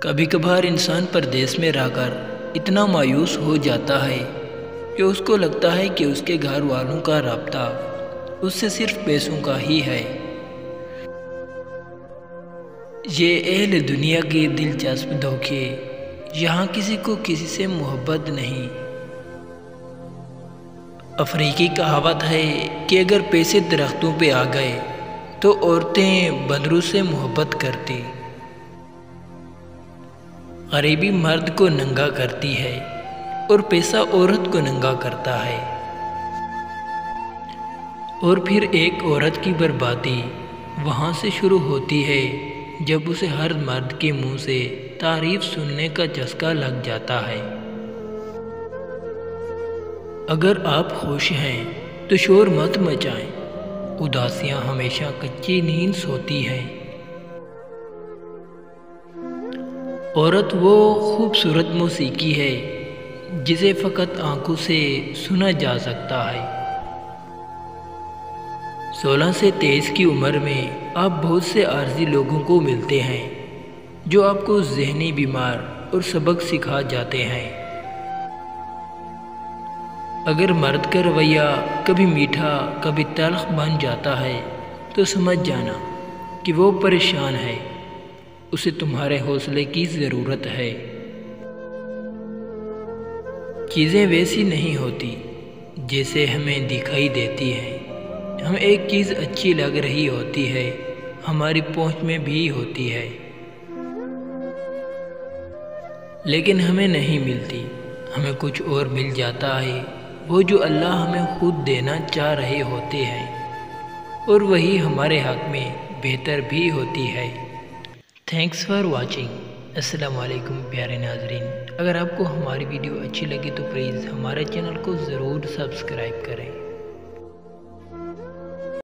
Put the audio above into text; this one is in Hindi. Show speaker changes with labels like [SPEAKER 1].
[SPEAKER 1] कभी कभार इंसान परदेश में रहकर इतना मायूस हो जाता है कि उसको लगता है कि उसके घर वालों का राब्ता उससे सिर्फ पैसों का ही है। ये अहले दुनिया के दिलचस्प धोखे, यहाँ किसी को किसी से मोहब्बत नहीं। अफ्रीकी कहावत है कि अगर पैसे दरख्तों पे आ गए तो औरतें बंदरों से मोहब्बत करती। गरीबी मर्द को नंगा करती है और पैसा औरत को नंगा करता है। और फिर एक औरत की बर्बादी वहाँ से शुरू होती है जब उसे हर मर्द के मुंह से तारीफ सुनने का चस्का लग जाता है। अगर आप खुश हैं तो शोर मत मचाएं, उदासियां हमेशा कच्ची नींद सोती हैं। औरत वो खूबसूरत मौसीकी है जिसे फ़कत आंखों से सुना जा सकता है। 16 से 23 की उम्र में आप बहुत से आर्जी लोगों को मिलते हैं जो आपको ज़हनी बीमार और सबक सिखा जाते हैं। अगर मर्द का रवैया कभी मीठा कभी तल्ख बन जाता है तो समझ जाना कि वो परेशान है, उसे तुम्हारे हौसले की ज़रूरत है। चीज़ें वैसी नहीं होती जैसे हमें दिखाई देती हैं। हमें एक चीज़ अच्छी लग रही होती है, हमारी पहुंच में भी होती है, लेकिन हमें नहीं मिलती। हमें कुछ और मिल जाता है, वो जो अल्लाह हमें खुद देना चाह रहे होते हैं, और वही हमारे हक़ में बेहतर भी होती है। Thanks for watching. अस्सलाम वालेकुम प्यारे नाजरीन। अगर आपको हमारी वीडियो अच्छी लगी तो प्लीज़ हमारे चैनल को ज़रूर सब्सक्राइब करें।